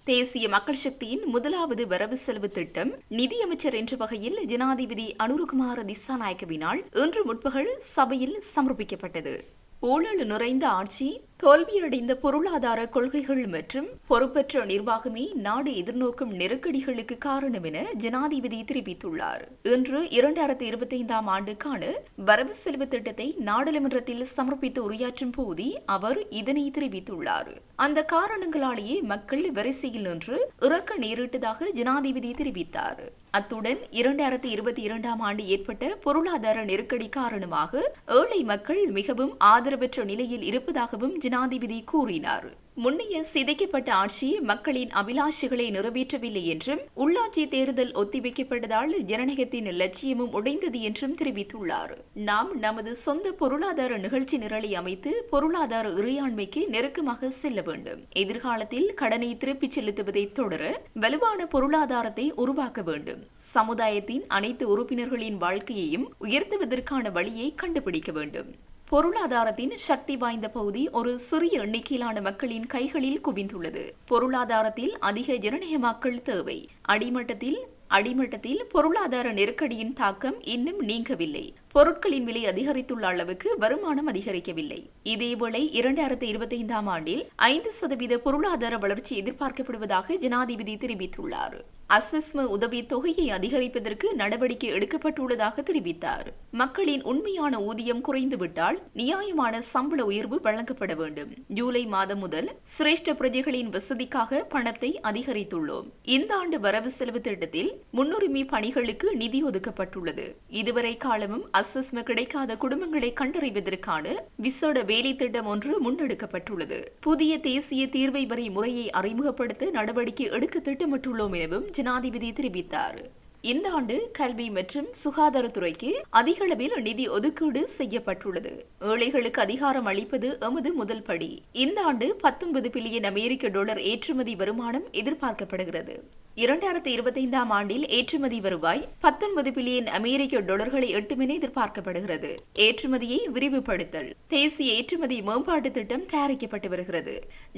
தேசிய மக்கள் சக்தியின் முதலாவது வரவு செலவு திட்டம் நிதியமைச்சர் என்ற வகையில் ஜனாதிபதி அனுரகுமார திசாநாயக்கவினால் இன்று முற்பகல் சபையில் சமர்ப்பிக்கப்பட்டது. ஊழல் நிறைந்த ஆட்சி, தோல்வியடைந்த பொருளாதார கொள்கைகள் மற்றும் பொறுப்பற்ற நிர்வாகமே நாடு எதிர்நோக்கும் நெருக்கடிகளுக்கு காரணம் என ஜனாதிபதி தெரிவித்துள்ளார். இன்று 2025ஆம் ஆண்டுக்கான வரவு செலவு திட்டத்தை நாடாளுமன்றத்தில் சமர்ப்பித்து உரையாற்றும் போதே அவர் இதனை தெரிவித்துள்ளார். அந்த காரணங்களாலேயே மக்கள் வரிசையில் நின்று இறக்க நேரிட்டதாக ஜனாதிபதி தெரிவித்தார். அத்துடன் 2022ஆம் ஆண்டு ஏற்பட்ட பொருளாதார நெருக்கடி காரணமாக ஏழை மக்கள் மிகவும் ஆதரவற்ற நிலையில் இருப்பதாகவும் ஜனாதிபதி கூறினார். முன்னைய சிதைக்கப்பட்ட ஆட்சி மக்களின் அபிலாஷைகளை நிறைவேற்றவில்லை என்றும் உள்ளாட்சி தேர்தல் ஒத்திவைக்கப்பட்டதால் ஜனநாயகத்தின் லட்சியமும் உடைந்தது என்றும் தெரிவித்துள்ளார். நாம் நமது சொந்த பொருளாதார நிகழ்ச்சி நிரலை அமைத்து பொருளாதார இறையாண்மைக்கு நெருக்கமாக செல்ல வேண்டும். எதிர்காலத்தில் கடனை திருப்பிச் செலுத்துவதை தொடர வலுவான பொருளாதாரத்தை உருவாக்க வேண்டும். சமுதாயத்தின் அனைத்து உறுப்பினர்களின் வாழ்க்கையையும் உயர்த்துவதற்கான வழியை கண்டுபிடிக்க வேண்டும். பொருளாதாரத்தின் சக்தி வாய்ந்த பகுதி ஒரு சிறிய எண்ணிக்கையிலான மக்களின் கைகளில் குவிந்துள்ளது. பொருளாதாரத்தில் அதிக ஜனநாயகமாக்கல் தேவை. அடிமட்டத்தில் பொருளாதார நெருக்கடியின் தாக்கம் இன்னும் நீங்கவில்லை. பொருட்களின் விலை அதிகரித்துள்ள அளவுக்கு வருமானம் அதிகரிக்கவில்லை. இதேவேளை 2025ஆம் ஆண்டில் 5% பொருளாதார வளர்ச்சி எதிர்பார்க்கப்படுவதாக ஜனாதிபதி தெரிவித்துள்ளார். அசஸ்ம உதவி தொகையை அதிகரிப்பதற்கு நடவடிக்கை எடுக்கப்பட்டுள்ளதாக தெரிவித்தார். மக்களின் உண்மையான ஊதியம் குறைந்துவிட்டால் நியாயமான சம்பள உயர்வு வழங்கப்பட வேண்டும். ஜூலை மாதம் முதல் சிரேஷ்ட பிரஜைகளின் வசதிக்காக பணத்தை அதிகரித்துள்ளோம். இந்த ஆண்டு வரவு செலவு திட்டத்தில் முன்னுரிமை பணிகளுக்கு நிதி ஒதுக்கப்பட்டுள்ளது. இதுவரை காலமும் அசஸ்ம கிடைக்காத குடும்பங்களை கண்டறிவதற்கான விசேட வேலை திட்டம் ஒன்று முன்னெடுக்கப்பட்டுள்ளது. புதிய தேசிய தீர்வை வரி முறையை அறிமுகப்படுத்த நடவடிக்கை எடுக்க திட்டமிட்டுள்ளோம் எனவும் ஜனாதிபதி தெரிவித்தார். இந்த ஆண்டு கல்வி மற்றும் சுகாதாரத்துறைக்கு அதிக அளவில் நிதி ஒதுக்கீடு செய்யப்பட்டுள்ளது. ஏழைகளுக்கு அதிகாரம் அளிப்பது எமது முதல் படி. இந்த ஆண்டு 19 பில்லியன் அமெரிக்க டாலர் ஏற்றுமதி வருமானம் எதிர்பார்க்கப்படுகிறது. 2025ஆம் ஆண்டில் ஏற்றுமதி வருவாய் 19 பில்லியன் அமெரிக்க டாலர்களை எட்டும் என எதிர்பார்க்கப்படுகிறது. ஏற்றுமதியை விரிவுபடுத்தல் தேசிய ஏற்றுமதி மேம்பாட்டு திட்டம் தயாரிக்கப்பட்டு வருகிறது.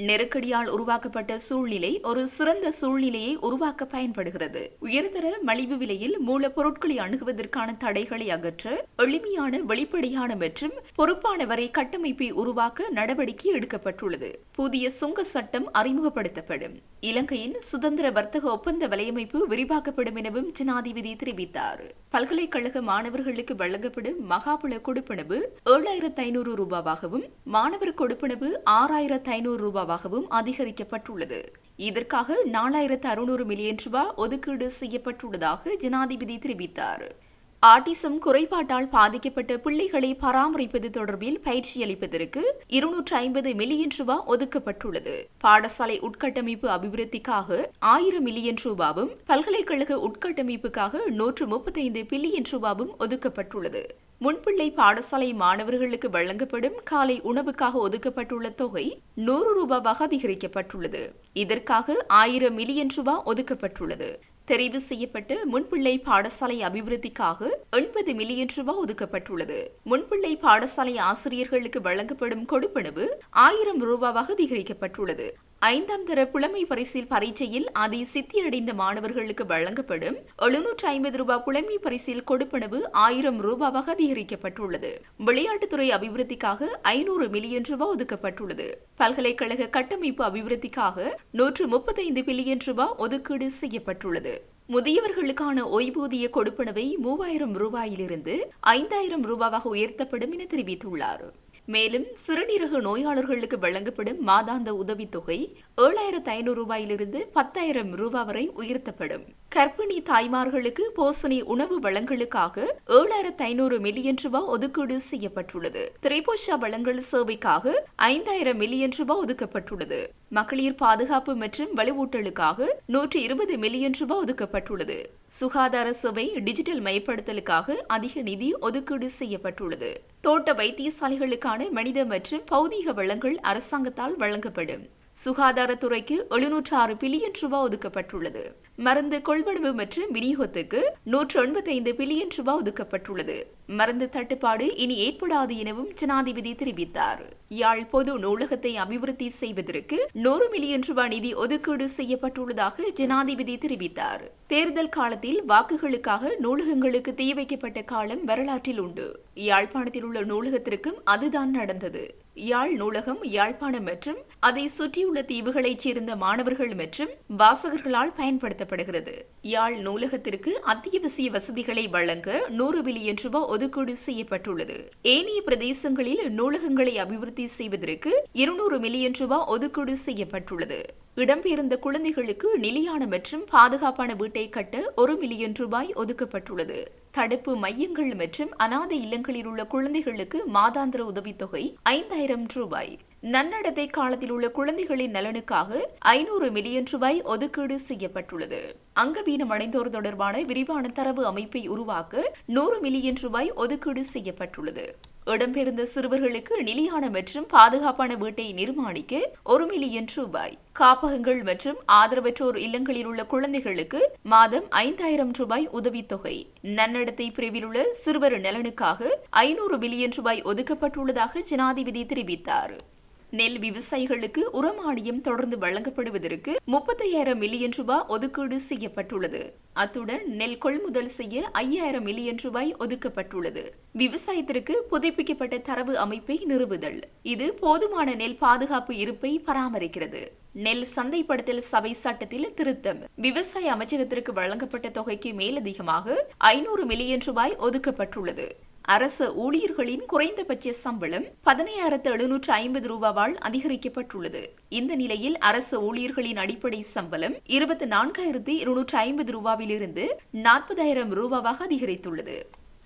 நெருக்கடியால் உருவாக்கப்பட்ட சூழ்நிலை ஒரு சிறந்த சூழ்நிலையை உருவாக்க பயன்படுகிறது. உயர்தர மலிவு விலையில் மூலப்பொருட்களை அணுகுவதற்கான தடைகளை அகற்ற எளிமையான, வெளிப்படையான மற்றும் பொறுப்பான வரை கட்டமைப்பை உருவாக்க நடவடிக்கை எடுக்கப்பட்டுள்ளது. புதிய சுங்க சட்டம் அறிமுகப்படுத்தப்படும். இலங்கையின் சுதந்திர வர்த்தக ஒப்பந்த வலையமைப்பு விரிவாக்கப்படும் எனவும் ஜனாதிபதி தெரிவித்தார். பல்கலைக்கழக மாணவர்களுக்கு வழங்கப்படும் மகாபல கொடுப்பனவு 7,500 ரூபாவாகவும் மாணவர் கொடுப்பனவு 6,500 ரூபாவாகவும் அதிகரிக்கப்பட்டுள்ளது. இதற்காக 4,600 மில்லியன் ரூபாய் ஒதுக்கீடு செய்யப்பட்டுள்ளதாக ஜனாதிபதி தெரிவித்தார். ஆட்டிசம் குறைபாட்டால் பாதிக்கப்பட்ட பிள்ளைகளை பராமரிப்பது தொடர்பில் பயிற்சி அளிப்பதற்கு 250 மில்லியன் ரூபாய் ஒதுக்கப்பட்டுள்ளது. பாடசாலை உட்கட்டமைப்பு அபிவிருத்திக்காக 1000 மில்லியன் ரூபாவும் பல்கலைக்கழக உட்கட்டமைப்புக்காக 135 பில்லியன் ரூபாவும் ஒதுக்கப்பட்டுள்ளது. முன்பிள்ளை பாடசாலை மாணவர்களுக்கு வழங்கப்படும் காலை உணவுக்காக ஒதுக்கப்பட்டுள்ள தொகை 100 ரூபாவாக அதிகரிக்கப்பட்டுள்ளது. இதற்காக 1000 மில்லியன் ரூபாய் ஒதுக்கப்பட்டுள்ளது. தெரிவு செய்யப்பட்டு முன்பிள்ளை பாடசாலை அபிவிருத்திக்காக 80 மில்லியன் ரூபாய் ஒதுக்கப்பட்டுள்ளது. முன்பிள்ளை பாடசாலை ஆசிரியர்களுக்கு வழங்கப்படும் கொடுப்பனவு 1000 ரூபாவாக அதிகரிக்கப்பட்டுள்ளது. 5ஆம் தர புலமை பரிசில் பரீட்சையில் சித்தியடைந்த மாணவர்களுக்கு வழங்கப்படும் 750 ரூபாய் புலமை பரிசில் கொடுப்பனவு 1000 ரூபாவாக அதிகரிக்கப்பட்டுள்ளது. விளையாட்டுத்துறை அபிவிருத்திக்காக 500 மில்லியன் ரூபாய் ஒதுக்கப்பட்டுள்ளது. பல்கலைக்கழக கட்டமைப்பு அபிவிருத்திக்காக 135 பில்லியன் ரூபாய் ஒதுக்கீடு செய்யப்பட்டுள்ளது. முதியவர்களுக்கான ஓய்வூதிய கொடுப்பனவை 3000 ரூபாயிலிருந்து 5000 ரூபாவாக உயர்த்தப்படும் என தெரிவித்துள்ளார். மேலும் சிறுநீரக நோயாளர்களுக்கு வழங்கப்படும் மாதாந்த உதவித்தொகை 7,500 ரூபாயிலிருந்து 10,000 ரூபாய் வரை உயர்த்தப்படும். கர்ப்பிணி தாய்மார்களுக்கு போஷணை உணவு வழங்கலுக்காக 7,500 மில்லியன் ரூபாய் ஒதுக்கீடு செய்யப்பட்டுள்ளது. திரைபோஷா வழங்கல் சேவைக்காக 5,000 மில்லியன் ரூபாய் ஒதுக்கப்பட்டுள்ளது. மகளிர் பாதுகாப்பு மற்றும் வலுவூட்டலுக்காக 120 மில்லியன் ரூபாய் ஒதுக்கப்பட்டுள்ளது. சுகாதார சேவை டிஜிட்டல் மயப்படுத்தலுக்காக அதிக நிதி ஒதுக்கீடு செய்யப்பட்டுள்ளது. தோட்ட வைத்தியசாலைகளுக்கான மனித மற்றும் பௌதீக வளங்கள் அரசாங்கத்தால் வழங்கப்படும். சுகாதாரத்துறைக்கு 706 பில்லியன் ரூபாய் ஒதுக்கப்பட்டுள்ளது. மருந்து கொள்வனவு மற்றும் விநியோகத்துக்கு 185 பில்லியன் ரூபாய் ஒதுக்கப்பட்டுள்ளது. மருந்து தட்டுப்பாடு இனி ஏற்படாது எனவும் ஜனாதிபதி தெரிவித்தார். யாழ் பொது நூலகத்தை அபிவிருத்தி செய்வதற்கு 100 மில்லியன் ரூபாய் நிதி ஒதுக்கீடு செய்யப்பட்டுள்ளதாக ஜனாதிபதி தெரிவித்தார். தேர்தல் காலத்தில் வாக்குகளுக்காக நூலகங்களுக்கு தீ வைக்கப்பட்ட காலம் வரலாற்றில் உண்டு. யாழ்ப்பாணத்தில் உள்ள நூலகத்திற்கும் அதுதான் நடந்தது. யாழ் நூலகம் யாழ்ப்பாணம் மற்றும் அதை சுற்றியுள்ள தீவுகளைச் சேர்ந்த மாணவர்கள் மற்றும் வாசகர்களால் பயன்படுத்தப்படுகிறது. யாழ் நூலகத்திற்கு அத்தியாவசிய வசதிகளை வழங்க 100 பில்லியன் ரூபாய் ஒதுக்கீடு செய்யப்பட்டுள்ளது. ஏனைய பிரதேசங்களில் நூலகங்களை அபிவிருத்தி செய்வதற்கு 200 மில்லியன் ரூபாய் ஒதுக்கீடு செய்யப்பட்டுள்ளது. இடம்பெயர்ந்த குழந்தைகளுக்கு நிலையான மற்றும் பாதுகாப்பான வீட்டை கட்ட 1 மில்லியன் ரூபாய் ஒதுக்கப்பட்டுள்ளது. தடுப்பு மையங்கள் மற்றும் அநாதை இல்லங்களில் உள்ள குழந்தைகளுக்கு மாதாந்திர உதவித்தொகை 5000 ரூபாய். நன்னடத்தை காலத்தில் உள்ள குழந்தைகளின் நலனுக்காக 500 மில்லியன் ரூபாய் ஒதுக்கீடு செய்யப்பட்டுள்ளது. அங்கவீனம் அடைந்தோர் தொடர்பான விரிவான தரவு அமைப்பை உருவாக்க 100 மில்லியன் ரூபாய் ஒதுக்கீடு செய்யப்பட்டுள்ளது. இடம்பெயர்ந்த சிறுவர்களுக்கு நிலையான மற்றும் பாதுகாப்பான வீட்டை நிர்மாணிக்க 1 மில்லியன் ரூபாய். காப்பகங்கள் மற்றும் ஆதரவற்றோர் இல்லங்களில் உள்ள குழந்தைகளுக்கு மாதம் 5000 ரூபாய் உதவித்தொகை. நன்னடத்தை பிரிவில் உள்ள சிறுவர் நலனுக்காக 500 மில்லியன் ரூபாய் ஒதுக்கப்பட்டுள்ளதாக ஜனாதிபதி தெரிவித்தார். நெல் விவசாயிகளுக்கு உரமானியம் தொடர்ந்து வழங்கப்படுவதற்கு 35,000 மில்லியன் ரூபாய் ஒதுக்கீடு செய்யப்பட்டுள்ளது. அத்துடன் நெல் கொள்முதல் செய்ய 5,000 மில்லியன் ரூபாய் ஒதுக்கப்பட்டுள்ளது. விவசாயத்திற்கு புதுப்பிக்கப்பட்ட தரவு அமைப்பை நிறுவுதல். இது போதுமான நெல் பாதுகாப்பு இருப்பை பராமரிக்கிறது. நெல் சந்தைப்படுத்தல் சபை சட்டத்தில் திருத்தம். விவசாய அமைச்சகத்திற்கு வழங்கப்பட்ட தொகைக்கு மேலதிகமாக 500 மில்லியன் ரூபாய் ஒதுக்கப்பட்டுள்ளது. அரசு ஊழியர்களின் குறைந்தபட்ச சம்பளம் 15,750 ரூபாவால் அதிகரிக்கப்பட்டுள்ளது. இந்த நிலையில் அரசு ஊழியர்களின் அடிப்படை சம்பளம் 24,250 ரூபாவிலிருந்து 40,000 ரூபாவாக அதிகரித்துள்ளது.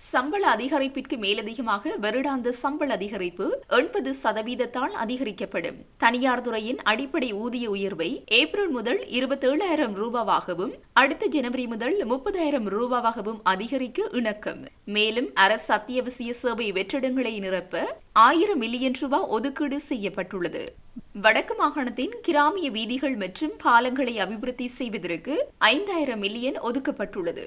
சம்பள அதிகரிப்பிற்கு மேலதிகமாக வருடாந்த சம்பள அதிகரிப்பு 80% அதிகரிக்கப்படும். தனியார் துறையின் அடிப்படை ஊதிய உயர்வை ஏப்ரல் முதல் 27,000 ரூபாவாகவும் அடுத்த ஜனவரி முதல் 30,000 ரூபாவாகவும் அதிகரிக்க இணக்கம். மேலும் அரசு அத்தியாவசிய சேவை வெற்றிடங்களை நிரப்ப 1000 மில்லியன் ரூபாய் ஒதுக்கீடு செய்யப்பட்டுள்ளது. வடக்கு மாகாணத்தின் கிராமிய வீதிகள் மற்றும் பாலங்களை அபிவிருத்தி செய்வதற்கு 5,000 மில்லியன் ஒதுக்கப்பட்டுள்ளது.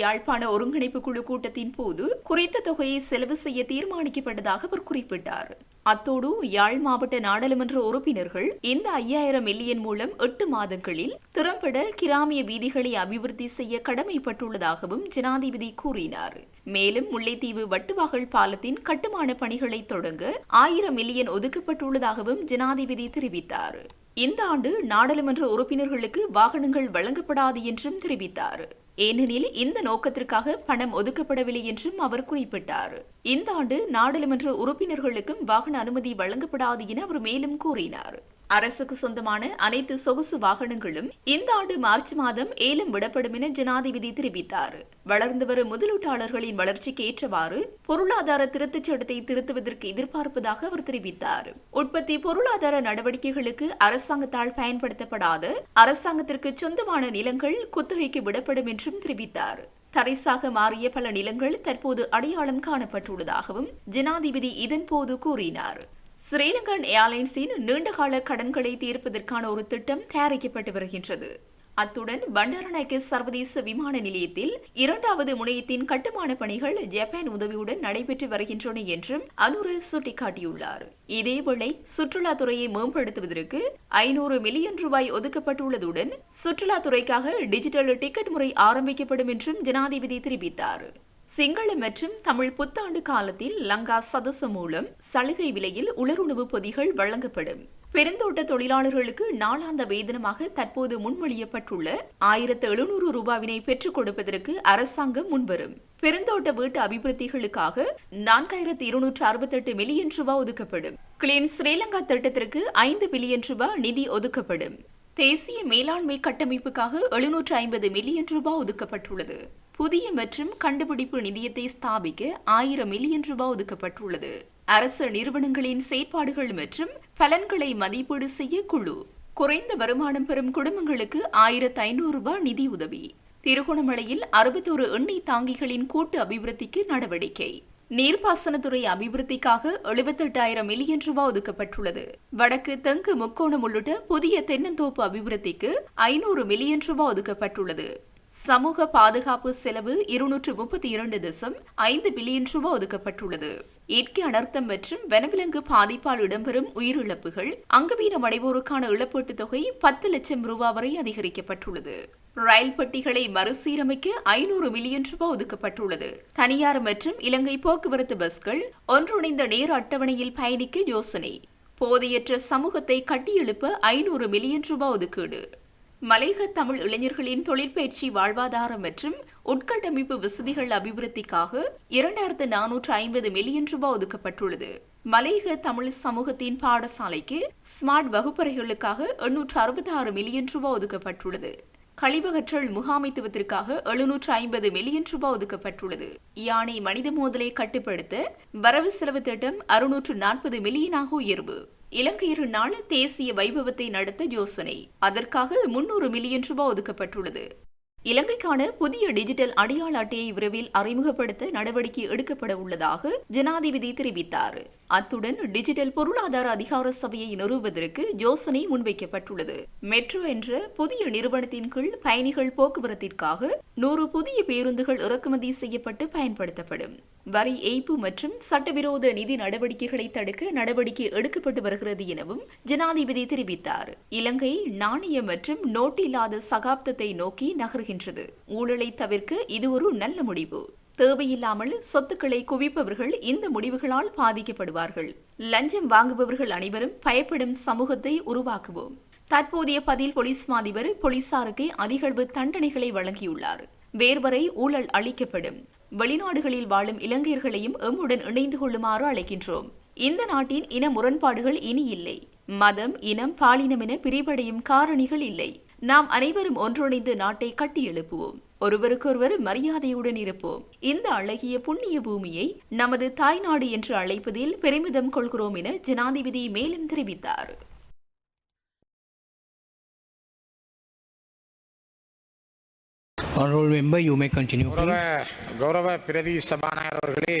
யாழ்ப்பாண ஒருங்கிணைப்பு குழு கூட்டத்தின் போது குறித்த தொகையை செலவு செய்ய தீர்மானிக்கப்பட்டதாக அவர் குறிப்பிட்டார். அத்தோடு யாழ் மாவட்ட நாடாளுமன்ற உறுப்பினர்கள் இந்த 5,000 மில்லியன் மூலம் 8 மாதங்களில் திறம்பட கிராமிய வீதிகளை அபிவிருத்தி செய்ய கடமைப்பட்டுள்ளதாகவும் ஜனாதிபதி கூறினார். மேலும் முல்லைத்தீவு வட்டுவாகல் பாலத்தின் கட்டுமான பணிகளை தொடங்க 1000 மில்லியன் ஒதுக்கப்பட்டுள்ளதாகவும் ஜனாதிபதி தெரிவித்தார். இந்த ஆண்டு நாடாளுமன்ற உறுப்பினர்களுக்கு வாகனங்கள் வழங்கப்படாது என்றும் தெரிவித்தார். ஏனெனில் இந்த நோக்கத்திற்காக பணம் ஒதுக்கப்படவில்லை என்றும் அவர் குறிப்பிட்டார். இந்த ஆண்டு நாடாளுமன்ற உறுப்பினர்களுக்கும் வாகன அனுமதி வழங்கப்படாது என அவர் மேலும் கூறினார். அரசுக்கு சொந்தமான அனைத்து சொகுசு வாகனங்களும் இந்த ஆண்டு மார்ச் மாதம் ஏலம் விடப்படும் என ஜனாதிபதி தெரிவித்தார். வளர்ந்து வரும் முதலீட்டாளர்களின் வளர்ச்சிக்கு ஏற்றவாறு பொருளாதார திருத்தச் சட்டத்தை திருத்துவதற்கு எதிர்பார்ப்பதாக அவர் தெரிவித்தார். உற்பத்தி பொருளாதார நடவடிக்கைகளுக்கு அரசாங்கத்தால் பயன்படுத்தப்படாத அரசாங்கத்திற்கு சொந்தமான நிலங்கள் குத்தகைக்கு விடப்படும் என்றும் தெரிவித்தார். தரிசாக மாறிய பல நிலங்கள் தற்போது அடையாளம் காணப்பட்டுள்ளதாகவும் ஜனாதிபதி இதன்போது கூறினார். ஸ்ரீலங்கன் ஏர்லைன்ஸின் நீண்டகால கடன்களை தீர்ப்பதற்கான ஒரு திட்டம் தயாரிக்கப்பட்டு வருகின்றது. அத்துடன் பண்டாரநாயக்க சர்வதேச விமான நிலையத்தில் 2வது முனையத்தின் கட்டுமான பணிகள் ஜப்பான் உதவியுடன் நடைபெற்று வருகின்றன என்றும் அனுர சுட்டிக்காட்டியுள்ளார். இதேவேளை சுற்றுலாத்துறையை மேம்படுத்துவதற்கு 500 மில்லியன் ரூபாய் ஒதுக்கப்பட்டுள்ளதுடன் சுற்றுலாத்துறைக்காக டிஜிட்டல் டிக்கெட் முறை ஆரம்பிக்கப்படும் என்றும் ஜனாதிபதி தெரிவித்தார். சிங்கள மற்றும் தமிழ் புத்தாண்டு காலத்தில் லங்கா சதசு மூலம் சலுகை விலையில் உலருணவு பொதிகள் வழங்கப்படும். பெருந்தோட்ட தொழிலாளர்களுக்கு நாளாந்த வேதனமாக தற்போது முன்மொழியப்பட்டுள்ள 1,700 ரூபாவினை பெற்றுக் கொடுப்பதற்கு அரசாங்கம் முன்வரும். பெருந்தோட்ட வீட்டு அபிவிருத்திகளுக்காக 4,268 மில்லியன் ரூபாய் ஒதுக்கப்படும். கிளீன் ஸ்ரீலங்கா திட்டத்திற்கு 5 பில்லியன் ரூபாய் நிதி ஒதுக்கப்படும். தேசிய மேலாண்மை கட்டமைப்புக்காக 750 மில்லியன் ரூபாய் ஒதுக்கப்பட்டுள்ளது. புதிய மற்றும் கண்டுபிடிப்பு நிதியத்தை ஸ்தாபிக்க 1000 மில்லியன் ரூபாய் ஒதுக்கப்பட்டுள்ளது. அரசு நிறுவனங்களின் செயற்பாடுகள் மற்றும் பலன்களை மதிப்பீடு செய்ய குழு. குறைந்த வருமானம் பெறும் குடும்பங்களுக்கு 1,500 ரூபாய் நிதி உதவி. திருகோணமலையில் 61 எண்ணெய் தாங்கிகளின் கூட்டு அபிவிருத்திக்கு நடவடிக்கை. நீர்ப்பாசனத்துறை அபிவிருத்திக்காக 78,000 மில்லியன் ரூபாய் ஒதுக்கப்பட்டுள்ளது. வடக்கு தெற்கு முக்கோணம் உள்ளிட்ட புதிய தென்னந்தோப்பு அபிவிருத்திக்கு 500 மில்லியன் ரூபாய் ஒதுக்கப்பட்டுள்ளது. சமூக பாதுகாப்பு செலவு 232.5 பில்லியன் ரூபாய் ஒதுக்கப்பட்டுள்ளது. இயற்கை அனர்த்தம் மற்றும் வனவிலங்கு பாதிப்பால் இடம்பெறும் உயிரிழப்புகள் அங்கவீனம் அடைவோருக்கான இழப்பீட்டுத் தொகை 10 லட்சம் ரூபாய் வரை அதிகரிக்கப்பட்டுள்ளது. ரயில் பெட்டிகளை மறுசீரமைக்க 500 மில்லியன் ரூபாய் ஒதுக்கப்பட்டுள்ளது. தனியார் மற்றும் இலங்கை போக்குவரத்து பஸ்கள் ஒன்றிணைந்த நேர அட்டவணையில் பயணிக்க யோசனை. போதையற்ற சமூகத்தை கட்டியெழுப்ப 500 மில்லியன் ரூபாய் ஒதுக்கீடு. மலையக தமிழ் இளைஞர்களின் தொழிற்பயிற்சி வாழ்வாதாரம் மற்றும் உட்கட்டமைப்பு வசதிகள் அபிவிருத்திக்காக 2,450 மில்லியன் ரூபாய் ஒதுக்கப்பட்டுள்ளது. மலையக தமிழ் சமூகத்தின் பாடசாலைக்கு ஸ்மார்ட் வகுப்பறைகளுக்காக 866 மில்லியன் ரூபாய் ஒதுக்கப்பட்டுள்ளது. கழிவகற்றல் முகாமைத்துவத்திற்காக 750 மில்லியன் ரூபாய் ஒதுக்கப்பட்டுள்ளது. யானை மனித மோதலை கட்டுப்படுத்த வரவு செலவு திட்டம் 640 மில்லியனாக உயர்வு. இலங்கையர் நாள் தேசிய வைபவத்தை நடத்த யோசனை. அதற்காக 300 மில்லியன் ரூபாய் ஒதுக்கப்பட்டுள்ளது. இலங்கைக்கான புதிய டிஜிட்டல் அடையாள அட்டையை விரைவில் அறிமுகப்படுத்த நடவடிக்கை எடுக்கப்பட உள்ளதாக ஜனாதிபதி தெரிவித்தார். அத்துடன் டிஜிட்டல் பொருளாதார அதிகார சபையை நிறுவுவதற்கு யோசனை முன்வைக்கப்பட்டுள்ளது. மெட்ரோ என்ற புதிய நிறுவனத்தின் கீழ் பயணிகள் போக்குவரத்திற்காக 100 புதிய பேருந்துகள் இறக்குமதி செய்யப்பட்டு பயன்படுத்தப்படும். வரி ஏய்ப்பு மற்றும் சட்டவிரோத நிதி நடவடிக்கைகளை தடுக்க நடவடிக்கை எடுக்கப்பட்டு வருகிறது எனவும் ஜனாதிபதி தெரிவித்தார். இலங்கை நாணய மற்றும் நோட்டில்லாத சகாப்தத்தை நோக்கி நகர்கின்றது. ஊழலை தவிர்க்க இது ஒரு நல்ல முடிவு. தேவையில்லாமல் சொத்துக்களை குவிப்பவர்கள் இந்த முடிவுகளால் பாதிக்கப்படுவார்கள். லஞ்சம் வாங்குபவர்கள் அனைவரும் பயப்படும் சமூகத்தை உருவாக்குவோம். தற்போதைய பதில் போலீஸ் மாதிபர் போலீசாருக்கு அதிகளவு தண்டனைகளை வழங்கியுள்ளார். வேர்வரை ஊழல் அளிக்கப்படும். வெளிநாடுகளில் வாழும் இலங்கையர்களையும் எம்முடன் இணைந்து கொள்ளுமாறு அழைக்கின்றோம். இந்த நாட்டின் இன முரண்பாடுகள் இனி இல்லை. மதம், இனம், பாலினம் என பிரிவடையும் காரணிகள் இல்லை. நாம் அனைவரும் ஒன்றிணைந்து நாட்டை கட்டி எழுப்புவோம். ஒருவருக்கொருவர் மரியாதையுடன் இருப்போம். இந்த அழகிய புண்ணிய பூமியை நமது தாய்நாடு என்று அழைப்பதில் பெருமிதம் கொள்கிறோம் என ஜனாதிபதி மேலும் தெரிவித்தார். கௌரவ பிரதி சபாநாயகர் அவர்களே,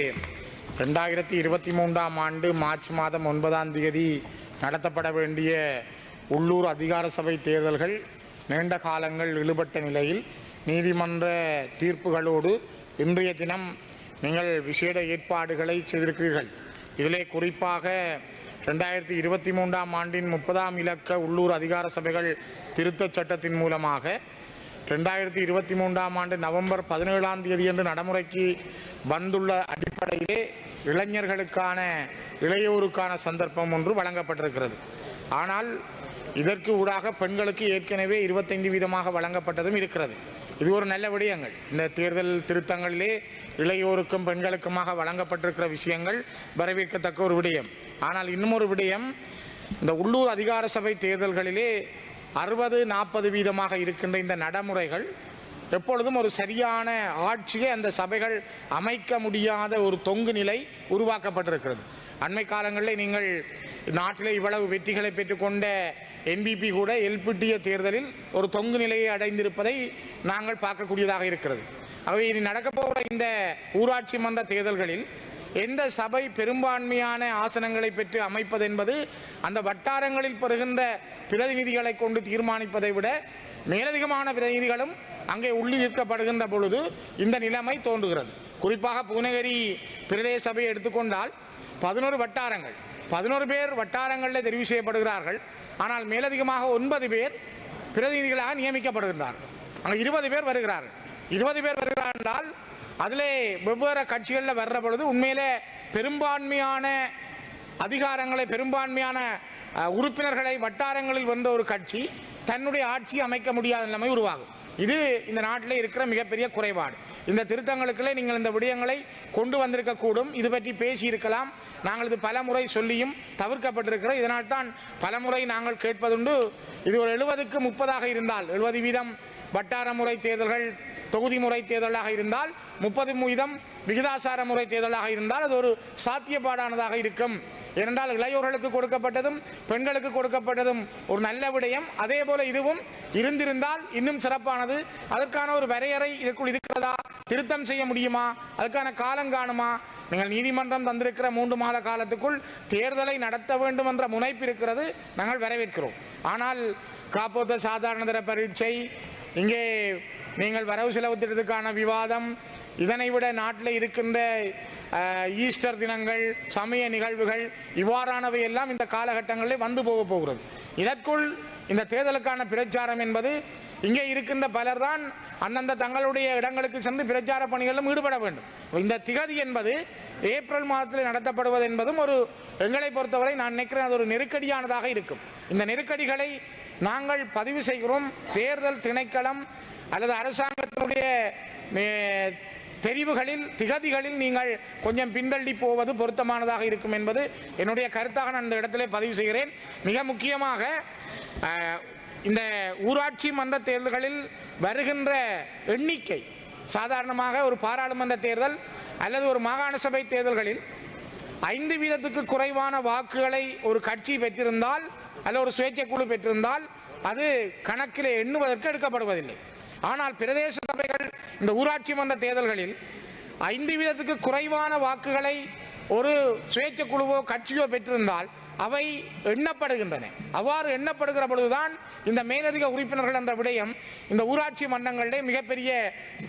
2023ஆம் ஆண்டு மார்ச் மாதம் 9ஆம் தேதி நடத்தப்பட வேண்டிய உள்ளூர் அதிகார சபை தேர்தல்கள் நீண்ட காலங்கள் இழுபட்ட நிலையில் நீதிமன்ற தீர்ப்புகளோடு இன்றைய தினம் நீங்கள் விசேட ஏற்பாடுகளை செய்திருக்கிறீர்கள். இதிலே குறிப்பாக 2023ஆம் ஆண்டின் 30ஆம் இலக்க உள்ளூர் அதிகார சபைகள் திருத்தச் சட்டத்தின் மூலமாக 2023ஆம் ஆண்டு நவம்பர் 17ஆம் தேதியன்று நடைமுறைக்கு வந்துள்ள அடிப்படையிலே இளைஞர்களுக்கான இளையோருக்கான சந்தர்ப்பம் ஒன்று வழங்கப்பட்டிருக்கிறது. ஆனால் இதற்கு ஊடாக பெண்களுக்கு ஏற்கனவே 25% வழங்கப்பட்டதும் இருக்கிறது. இது ஒரு நல்ல விடயங்கள். இந்த தேர்தல் திருத்தங்களிலே இளையோருக்கும் பெண்களுக்குமாக வழங்கப்பட்டிருக்கிற விஷயங்கள் வரவேற்கத்தக்க ஒரு விடயம். ஆனால் இன்னும் ஒரு விடயம், இந்த உள்ளூர் அதிகார சபை தேர்தல்களிலே 60-40% இருக்கின்ற இந்த நடைமுறைகள் எப்பொழுதும் ஒரு சரியான ஆட்சியை அந்த சபைகள் அமைக்க முடியாத ஒரு தொங்கு நிலை உருவாக்கப்பட்டிருக்கிறது. அண்மை காலங்களில் நீங்கள் நாட்டிலே இவ்வளவு வெற்றிகளை பெற்றுக்கொண்ட என்பிபி கூட எல்பிட்டிய தேர்தலில் ஒரு தொங்கு நிலையை அடைந்திருப்பதை நாங்கள் பார்க்கக்கூடியதாக இருக்கிறது. ஆகவே இனி நடக்கப்போகிற இந்த ஊராட்சி மன்ற தேர்தல்களில் எந்த சபை பெரும்பான்மையான ஆசனங்களை பெற்று அமைப்பது என்பது அந்த வட்டாரங்களில் பெறுகின்ற பிரதிநிதிகளை கொண்டு தீர்மானிப்பதை விட மேலதிகமான பிரதிநிதிகளும் அங்கே உள்ளிருக்கப்படுகின்ற பொழுது இந்த நிலைமை தோன்றுகிறது. குறிப்பாக பூநகரி பிரதேச சபையை எடுத்துக்கொண்டால் 11 வட்டாரங்கள், 11 பேர் வட்டாரங்களில் தெரிவு செய்யப்படுகிறார்கள். ஆனால் மேலதிகமாக 9 பேர் பிரதிநிதிகளாக நியமிக்கப்படுகின்றார்கள். அங்கே 20 பேர் வருகிறார்கள். 20 பேர் வருகிறார் என்றால் அதிலே வெவ்வேறு கட்சிகளில் வர்ற பொழுது உண்மையிலே பெரும்பான்மையான அதிகாரங்களை, பெரும்பான்மையான உறுப்பினர்களை வட்டாரங்களில் வந்த ஒரு கட்சி தன்னுடைய ஆட்சியை அமைக்க முடியாத நிலைமை உருவாகும். இது இந்த நாட்டில் இருக்கிற மிகப்பெரிய குறைபாடு. இந்த திருத்தங்களுக்குள்ளே நீங்கள் இந்த விடயங்களை கொண்டு வந்திருக்கக்கூடும். இது பற்றி பேசியிருக்கலாம். நாங்கள் இது பல முறை சொல்லியும் தவிர்க்கப்பட்டிருக்கிறோம். இதனால் தான் பல முறை நாங்கள் கேட்பதுண்டு. இது ஒரு 70க்கு 30ஆக இருந்தால், 70% வட்டார முறை தேர்தல்கள் தொகுதி முறை தேர்தலாக இருந்தால், 30% விகிதாசார முறை தேர்தலாக இருந்தால் அது ஒரு சாத்தியப்பாடானதாக இருக்கும். ஏனென்றால் இளையோர்களுக்கு கொடுக்கப்பட்டதும் பெண்களுக்கு கொடுக்கப்பட்டதும் ஒரு நல்ல விடயம். அதே போல இதுவும் இருந்திருந்தால் இன்னும் சிறப்பானது. அதற்கான ஒரு வரையறை இதற்குள் இருக்கிறதா, திருத்தம் செய்ய முடியுமா, அதுக்கான காலம் காணுமா, நீங்கள் நீதிமன்றம் தந்திருக்கிற 3 மாத காலத்துக்குள் தேர்தலை நடத்த வேண்டும் என்ற முனைப்பு இருக்கிறது, நாங்கள் வரவேற்கிறோம். ஆனால் காப்போத்த சாதாரணதர பரீட்சை, இங்கே நீங்கள் வரவு செலவு திட்டத்துக்கான விவாதம், இதனை விட நாட்டில் இருக்கின்ற ஈஸ்டர் தினங்கள், சமய நிகழ்வுகள், இவ்வாறானவை எல்லாம் இந்த காலகட்டங்களில் வந்து போக போகிறது. இதற்குள் இந்த தேர்தலுக்கான பிரச்சாரம் என்பது, இங்கே இருக்கின்ற பலர் தான் அந்தந்த தங்களுடைய இடங்களுக்கு சென்று பிரச்சார பணிகளிலும் ஈடுபட வேண்டும். இந்த திகதி என்பது ஏப்ரல் மாதத்தில் நடத்தப்படுவது என்பதும் ஒரு எங்களை பொறுத்தவரை நான் நினைக்கிறேன் அது ஒரு நெருக்கடியானதாக இருக்கும். இந்த நெருக்கடிகளை நாங்கள் பதிவு செய்கிறோம். தேர்தல் திணைக்களம் அல்லது அரசாங்கத்தினுடைய தெரிவுகளில் திகதிகளில் நீங்கள் கொஞ்சம் பின்தள்ளி போவது பொருத்தமானதாக இருக்கும் என்பது என்னுடைய கருத்தாக நான் இந்த இடத்திலே பதிவு செய்கிறேன். மிக முக்கியமாக இந்த ஊராட்சி மன்ற தேர்தல்களில் வருகின்ற எண்ணிக்கை, சாதாரணமாக ஒரு பாராளுமன்ற தேர்தல் அல்லது ஒரு மாகாண சபை தேர்தல்களில் 5% குறைவான வாக்குகளை ஒரு கட்சி பெற்றிருந்தால் அல்லது ஒரு சுயேட்சை குழு பெற்றிருந்தால் அது கணக்கிலே எண்ணுவதற்கு எடுக்கப்படுவதில்லை. ஆனால் பிரதேச சபைகள், இந்த ஊராட்சி மன்ற தேர்தல்களில் 5% குறைவான வாக்குகளை ஒரு சுயேட்சை குழுவோ கட்சியோ பெற்றிருந்தால் அவை எண்ணப்படுகின்றன. அவ்வாறு எண்ணப்படுகிற பொழுதுதான் இந்த மேலதிக உறுப்பினர்கள் என்ற விடயம் இந்த ஊராட்சி மன்றங்களிலே மிகப்பெரிய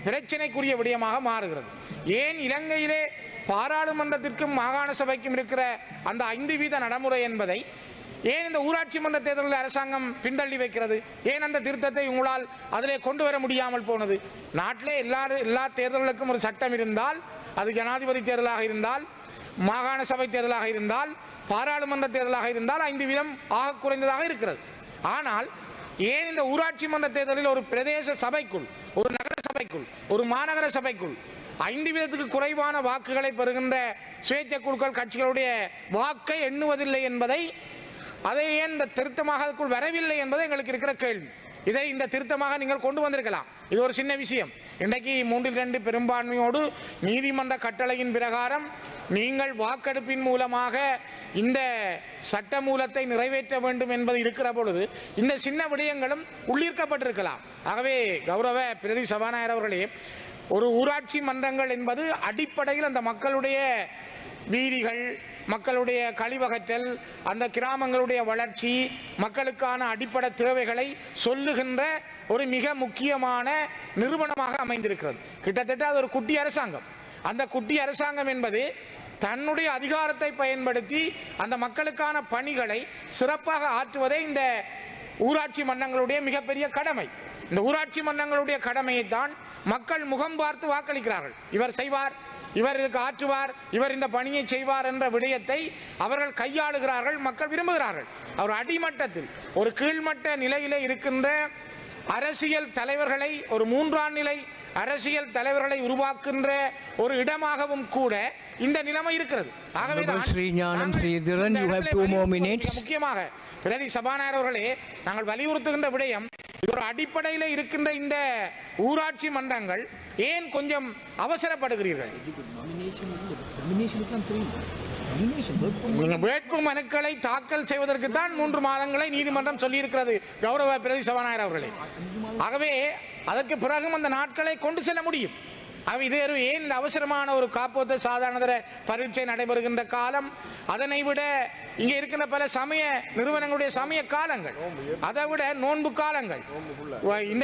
பிரச்சனைக்குரிய விடயமாக மாறுகிறது. ஏன் இலங்கையிலே பாராளுமன்றத்திற்கும் மாகாண சபைக்கும் இருக்கிற அந்த 5% நடைமுறை என்பதை ஏன் இந்த ஊராட்சி மன்ற தேர்தலில் அரசாங்கம் பின்தள்ளி வைக்கிறது? ஏன் அந்த திருத்தத்தை உங்களால் அதிலே கொண்டு வர முடியாமல் போனது? நாட்டிலே எல்லா தேர்தல்களுக்கும் ஒரு சட்டம் இருந்தால், அது ஜனாதிபதி தேர்தலாக இருந்தால், மாகாண சபை தேர்தலாக இருந்தால், பாராளுமன்ற தேர்தலாக இருந்தால் 5% ஆக குறைந்ததாக இருக்கிறது. ஆனால் ஏன் இந்த ஊராட்சி மன்ற தேர்தலில் ஒரு பிரதேச சபைக்குள், ஒரு நகர சபைக்குள், ஒரு மாநகர சபைக்குள் 5% குறைவான வாக்குகளை பெறுகின்ற சுயேட்சை குழுக்கள் கட்சிகளுடைய வாக்கை எண்ணுவதில்லை என்பதை, அதை ஏன் இந்த திருத்தமாக அதுக்குள் வரவில்லை என்பது எங்களுக்கு இருக்கிற கேள்வி. இதை இந்த திருத்தமாக நீங்கள் கொண்டு வந்திருக்கலாம். இது ஒரு சின்ன விஷயம். இன்றைக்கு 3/2 பெரும்பான்மையோடு நீதிமன்ற கட்டளையின் பிரகாரம் நீங்கள் வாக்கெடுப்பின் மூலமாக இந்த சட்ட மூலத்தை நிறைவேற்ற வேண்டும் என்பது இருக்கிற பொழுது இந்த சின்ன விடயங்களும் உள்ளீர்க்கப்பட்டிருக்கலாம். ஆகவே கௌரவ பிரதி சபாநாயகர் அவர்களே, ஒரு ஊராட்சி மன்றங்கள் என்பது அடிப்படையில் அந்த மக்களுடைய வீதிகள், மக்களுடைய கழிவகற்றல், அந்த கிராமங்களுடைய வளர்ச்சி, மக்களுக்கான அடிப்படை தேவைகளை சொல்லுகின்ற ஒரு மிக முக்கியமான நிறுவனமாக அமைந்திருக்கிறது. கிட்டத்தட்ட அது ஒரு குட்டி அரசாங்கம். அந்த குட்டி அரசாங்கம் என்பது தன்னுடைய அதிகாரத்தை பயன்படுத்தி அந்த மக்களுக்கான பணிகளை சிறப்பாக ஆற்றுவதே இந்த ஊராட்சி மன்றங்களுடைய மிகப்பெரிய கடமை. இந்த ஊராட்சி மன்றங்களுடைய கடமையை தான் மக்கள் முகம் பார்த்து வாக்களிக்கிறார்கள். இவர் செய்வார், இவர் இதுக்கு ஆற்றுவார், இவர் இந்த பணியை செய்வார் என்ற விடயத்தை அவர்கள் கையாளுகிறார்கள், மக்கள் விரும்புகிறார்கள். அவர் அடிமட்டத்தில் ஒரு கீழ்மட்ட நிலையிலே இருக்கின்ற அரசியல் தலைவர்களை, ஒரு 3ஆம் நிலை அரசியல் தலைவர்களை உருவாக்குகின்ற ஒரு இடமாகவும் கூட இந்த நிலைமை இருக்கிறது. ஆகவே முக்கியமாக பிரதி சபாநாயகர் அவர்களே, நாங்கள் வலியுறுத்துகின்ற விடயம், இது ஒரு அடிப்படையில் இருக்கின்ற இந்த ஊராட்சி மன்றங்கள் ஏன் கொஞ்சம் அவசரப்படுகிறீர்கள்? வேட்பு மனுக்களை தாக்கல் செய்வதற்கு தான் 3 மாதங்களை நீதிமன்றம் சொல்லியிருக்கிறது கௌரவ பிரதி சபாநாயகர் அவர்களே. ஆகவே அதற்கு பிறகும் அந்த நாட்களை கொண்டு செல்ல முடியும். இது ஏன் இந்த அவசரமான ஒரு காப்போத்த சாதாரணதர பரீட்சை நடைபெறுகின்ற காலம், அதனை விட இங்கே இருக்கிற பல சமய நிறுவனங்களுடைய சமய காலங்கள், அதை விட நோன்பு காலங்கள்,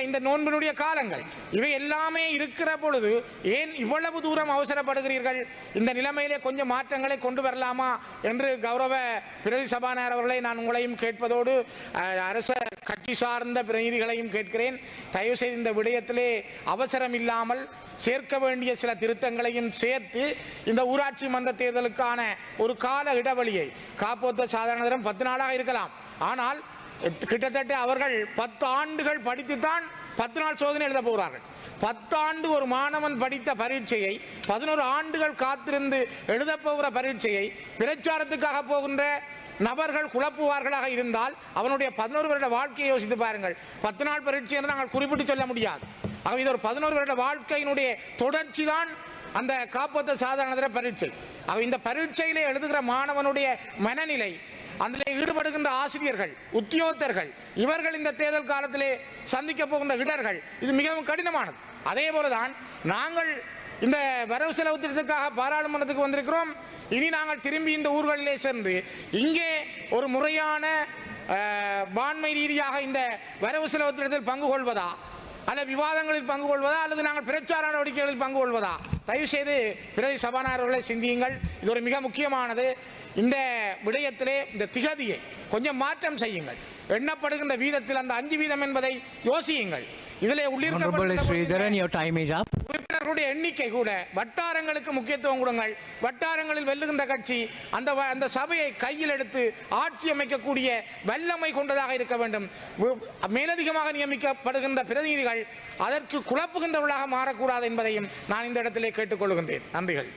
இந்த நோன்பினுடைய காலங்கள், இவை எல்லாமே இருக்கிற பொழுது ஏன் இவ்வளவு தூரம் அவசரப்படுகிறீர்கள்? இந்த நிலைமையிலே கொஞ்சம் மாற்றங்களை கொண்டு வரலாமா என்று கௌரவ பிரதி சபாநாயகர் அவர்களை நான் உங்களையும் கேட்பதோடு அரச கட்சி சார்ந்த பிரதிநிதிகளையும் கேட்கிறேன். தயவு செய்து இந்த விடயத்திலே அவசரம் இல்லாமல் சேர்க்க வேண்டிய சில திருத்தங்களையும் சேர்த்து இந்த ஊராட்சி மன்ற தேர்தலுக்கான ஒரு கால இடைவெளியை, காப்போத்த சாதாரண 10 நாளாக இருக்கலாம், ஆனால் கிட்டத்தட்ட அவர்கள் 10 ஆண்டுகள் படித்துத்தான் 10 நாள் சோதனை எழுத போகிறார்கள். 10 ஆண்டு ஒரு மாணவன் படித்த பரீட்சையை 11 ஆண்டுகள் காத்திருந்து எழுத போகிற பரீட்சையை பிரச்சாரத்துக்காக போகின்ற நபர்கள் குழப்புவார்களாக இருந்தால் அவனுடைய 11 வருட வாழ்க்கையை யோசித்து பாருங்கள். 10 நாள் பரீட்சை என்று நாங்கள் குறிப்பிட்டு சொல்ல முடியாது. ஆக இது ஒரு 11 வருட வாழ்க்கையினுடைய தொடர்ச்சி தான் அந்த காப்போத்த சாதாரண பரீட்சை. ஆக இந்த பரீட்சையிலே எழுதுகிற மாணவனுடைய மனநிலை, அதில் ஈடுபடுகின்ற ஆசிரியர்கள், உத்தியோகத்தர்கள், இவர்கள் இந்த தேர்தல் காலத்திலே சந்திக்க போகின்ற இடர்கள், இது மிகவும் கடினமானது. அதே போலதான் நாங்கள் இந்த வரவு செலவு திட்டத்துக்காக பாராளுமன்றத்துக்கு வந்திருக்கிறோம். இனி நாங்கள் திரும்பி இந்த ஊர்களிலே சென்று இங்கே ஒரு முறையான பான்மை ரீதியாக இந்த வரவு செலவு திட்டத்தில் பங்கு கொள்வதா, அல்லது விவாதங்களில் பங்கு கொள்வதா, அல்லது நாங்கள் பிரச்சார நடவடிக்கைகளில் பங்கு கொள்வதா? தயவு செய்து பிரதி சபாநாயகர்களை சிந்தியுங்கள். இது ஒரு மிக முக்கியமானது. இந்த விடயத்திலே இந்த திகதியை கொஞ்சம் மாற்றம் செய்யுங்கள். எண்ணப்படுகின்ற வீதத்தில் அந்த 5 வீதம் என்பதை யோசியுங்கள். இதிலே உறுப்பினர்களுடைய எண்ணிக்கை கூட வட்டாரங்களுக்கு முக்கியத்துவம் கொடுங்கள். வட்டாரங்களில் வெல்லுகின்ற கட்சி அந்த சபையை கையில் எடுத்து ஆட்சி அமைக்கக்கூடிய வல்லமை கொண்டதாக இருக்க வேண்டும். மேலதிகமாக நியமிக்கப்படுகின்ற பிரதிநிதிகள் அதற்கு குழப்புகின்றவர்களாக மாறக்கூடாது என்பதையும் நான் இந்த இடத்திலே கேட்டுக்கொள்கின்றேன். நன்றிகள்.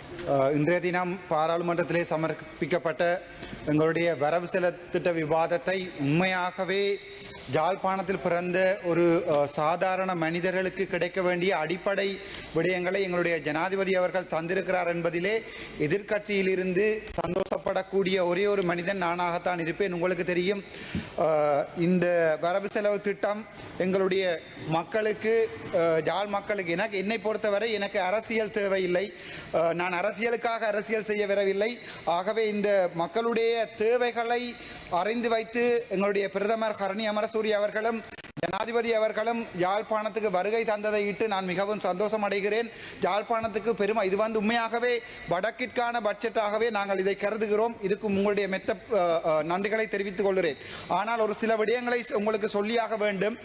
இன்றைய தினம் பாராளுமன்றத்திலே சமர்ப்பிக்கப்பட்ட எங்களுடைய வரவு செலவு திட்ட விவாதத்தை உண்மையாகவே ஜாழ்ப்பாணத்தில் பிறந்த ஒரு சாதாரண மனிதர்களுக்கு கிடைக்க வேண்டிய அடிப்படை விடயங்களை எங்களுடைய ஜனாதிபதி அவர்கள் தந்திருக்கிறார் என்பதிலே எதிர்க்கட்சியிலிருந்து சந்தோஷப்படக்கூடிய ஒரே ஒரு மனிதன் நானாகத்தான் இருப்பேன். உங்களுக்கு தெரியும், இந்த வரவு செலவு திட்டம் எங்களுடைய மக்களுக்கு, ஜாழ் மக்களுக்கு, என்னை பொறுத்தவரை எனக்கு அரசியல் தேவையில்லை. நான் அரசியலுக்காக அரசியல் செய்ய வரவில்லை. ஆகவே இந்த மக்களுடைய தேவைகளை அறிந்து வைத்து எங்களுடைய பிரதமர் ஹரணி அமரசூரிய அவர்களும் ஜனாதிபதி அவர்களும் யாழ்ப்பாணத்துக்கு வருகை தந்ததை இட்டு நான் மிகவும் சந்தோஷம் அடைகிறேன். யாழ்ப்பாணத்துக்கு பெருமை இது உண்மையாகவே வடக்கிற்கான பட்ஜெட்டாகவே நாங்கள் இதை கருதுகிறோம். இதுக்கு உங்களுடைய மெத்த நன்றிகளை தெரிவித்துக் கொள்கிறேன். ஆனால் ஒரு சில விடயங்களை உங்களுக்கு சொல்லியாக வேண்டும்.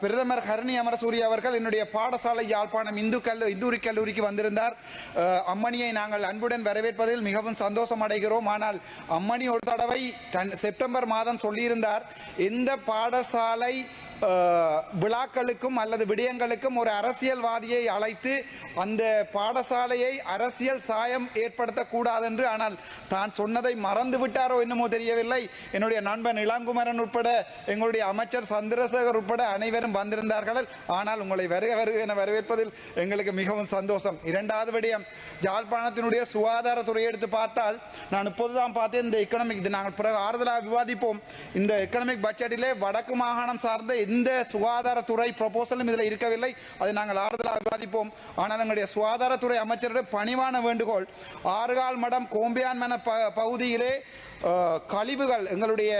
பிரதமர் ஹரணி அமரசூரிய அவர்கள் என்னுடைய பாடசாலை யாழ்ப்பாணம் இந்தூரி கல்லூரிக்கு வந்திருந்தார். அம்மணியை நாங்கள் அன்புடன் வரவேற்பதில் மிகவும் சந்தோஷம் அடைகிறோம். ஆனால் அம்மணி ஒரு தடவை செப்டம்பர் மாதம் சொல்லியிருந்தார், எந்த பாடசாலை விழாக்களுக்கும் அல்லது விடயங்களுக்கும் ஒரு அரசியல்வாதியை அழைத்து அந்த பாடசாலையை அரசியல் சாயம் ஏற்படுத்தக்கூடாது என்று. ஆனால் தான் சொன்னதை மறந்து விட்டாரோ என்னமோ தெரியவில்லை. என்னுடைய நண்பன் இளங்குமரன் உட்பட எங்களுடைய அமைச்சர் சந்திரசேகர் உட்பட அனைவரும் வந்திருந்தார்கள். ஆனால் உங்களை வருக என வரவேற்பதில் எங்களுக்கு மிகவும் சந்தோஷம். இரண்டாவது விடயம், யாழ்ப்பாணத்தினுடைய சுகாதாரத்துறையை எடுத்து பார்த்தால், நான் இப்போதுதான் பார்த்தேன், இந்த எக்கனாமிக், இது நாங்கள் பிறகு ஆறுதலாக விவாதிப்போம், இந்த எக்கனாமிக் பட்ஜெட்டிலே வடக்கு மாகாணம் சார்ந்த எந்த சுகாதாரத்துறை ப்ரொபோசலும் இதில் இருக்கவில்லை. அதை நாங்கள் ஆறுதலாக விவாதிப்போம். ஆனால் எங்களுடைய சுகாதாரத்துறை அமைச்சருடைய பணிவான வேண்டுகோள், ஆறுகால் மடம் கோம்பியான் மன பகுதியிலே கழிவுகள், எங்களுடைய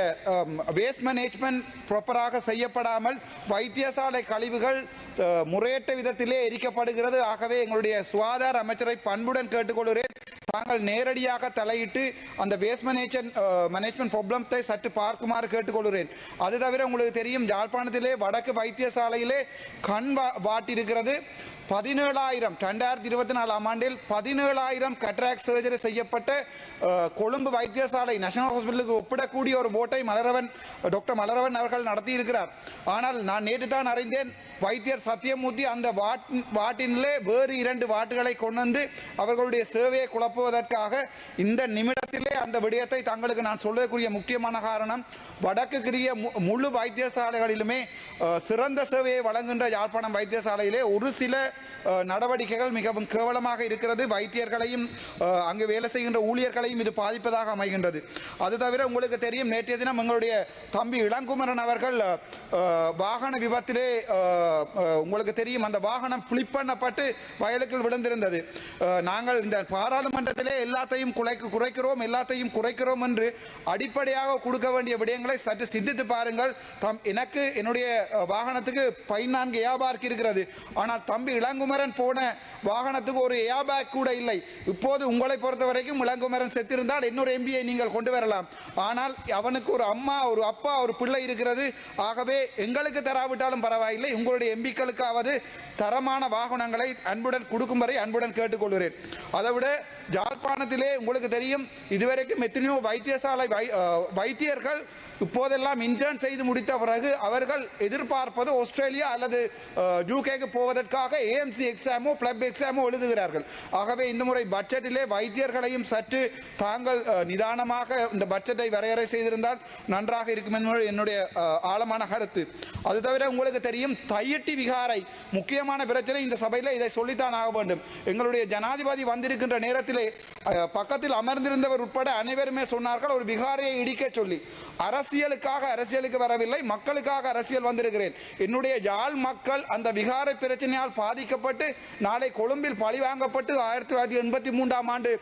வேஸ்ட் மேனேஜ்மெண்ட் ப்ராப்பராக செய்யப்படாமல் வைத்தியசாலை கழிவுகள் முறையற்ற விதத்திலே எரிக்கப்படுகிறது. ஆகவே எங்களுடைய சுகாதார அமைச்சரை பண்புடன் கேட்டுக்கொள்கிறேன், தாங்கள் நேரடியாக தலையிட்டு அந்த வேஸ்ட் மேனேஜ்மெண்ட் ப்ராப்ளத்தை சற்று பார்க்குமாறு கேட்டுக்கொள்கிறேன். அது தவிர உங்களுக்கு தெரியும், யாழ்ப்பாணத்திலே வடக்கு வைத்தியசாலையிலே கண் வாட்டிருக்கிறது. 17,000 2024 ஆண்டில் 17,000 கட்ராக்ட் சர்ஜரி செய்யப்பட்ட கொழும்பு வைத்தியசாலை நேஷனல் ஹாஸ்பிட்டலுக்கு ஒப்பிடக்கூடிய ஒரு போட்டை டாக்டர் மலரவன் அவர்கள் நடத்தியிருக்கிறார். ஆனால் நான் நேற்று தான் அறிந்தேன், வைத்தியர் சத்தியமூர்த்தி அந்த வாட்டினிலே வேறு 2 வாட்டுகளை கொண்டு வந்து அவர்களுடைய சேவையை குழப்புவதற்காக இந்த நிமிடத்திலே அந்த விடயத்தை தங்களுக்கு நான் சொல்லக்கூடிய முக்கியமான காரணம், வடக்குரிய முழு வைத்தியசாலைகளிலுமே சிறந்த சேவையை வழங்குகின்ற யாழ்ப்பாணம் வைத்தியசாலையிலே ஒரு சில நடவடிக்கைகள் மிகவும் கேவலமாக இருக்கிறது. வைத்தியர்களையும் அங்கு வேலை செய்கின்ற ஊழியர்களையும் இது பாதிப்பதாக அமைகின்றது. அது தவிர உங்களுக்கு தெரியும், நேற்றைய தினம் எங்களுடைய தம்பி இளங்குமரன் அவர்கள் வாகன விபத்திலே, உங்களுக்கு தெரியும், அந்த வாகனம் பிளிப் பண்ணப்பட்டு வயலுக்குள் விழுந்திருந்தது. நாங்கள் இந்த பாராளுமன்றத்திலே எல்லாத்தையும் குறைக்கிறோம் என்று அடிப்படையாக கொடுக்க வேண்டிய விடயங்களை சற்று சிந்தித்து பாருங்கள். எனக்கு என்னுடைய வாகனத்துக்கு 14 ஏர்பேக் இருக்கிறது. ஆனால் தம்பி இளங்குமரன் போன வாகனத்துக்கு ஒரு ஏர்பேக் கூட இல்லை. இப்போது உங்களை பொறுத்த வரைக்கும் இளங்குமரன் செத்திருந்தால் இன்னொரு எம்பியை நீங்கள் கொண்டு வரலாம். ஆனால் அவனுக்கு ஒரு அம்மா, ஒரு அப்பா, ஒரு பிள்ளை இருக்கிறது. ஆகவே எங்களுக்கு தராவிட்டாலும் பரவாயில்லை, உங்களுடைய எம்பிக்களுக்காவது தரமான வாகனங்களை அன்புடன் கொடுக்கும் வரை அன்புடன் கேட்டுக்கொள்கிறேன். அதைவிட யாழ்ப்பாணத்திலே உங்களுக்கு தெரியும், இதுவரைக்கும் எத்தனையோ வைத்தியர்கள் இப்போதெல்லாம் இன்டர்ன் செய்து முடித்த பிறகு அவர்கள் எதிர்பார்ப்பது ஆஸ்திரேலியா அல்லது யூகேக்கு போவதற்காக ஏஎம்சி எக்ஸாமோ பிளப் எக்ஸாமோ எழுதுகிறார்கள். ஆகவே இந்த முறை பட்ஜெட்டிலே வைத்தியர்களையும் சற்று தாங்கள் நிதானமாக இந்த பட்ஜெட்டை வரையறை செய்திருந்தால் நன்றாக இருக்கும் என்பது என்னுடைய ஆழமான கருத்து. அது தவிர உங்களுக்கு தெரியும், தையிட்டி விகாரை முக்கியமான பிரச்சனை. இந்த சபையில் இதை சொல்லித்தான் ஆக வேண்டும். எங்களுடைய ஜனாதிபதி வந்திருக்கின்ற நேரத்திலே பக்கத்தில் அமர்ந்திருந்தவர் உட்பட அனைவருமே சொன்னார்கள் ஒரு விகாரையை இடிக்க சொல்லி. அரசியலுக்கு வரவில்லை, மக்களுக்காக அரசியல் வந்திருக்கிறேன். என்னுடைய யாழ் மக்கள் அந்த விகாரை பிரச்சனையால் பாதிக்கப்பட்டு நாளை கொழும்பில் பழிவாங்கப்பட்டு 1983ஆம் ஆண்டு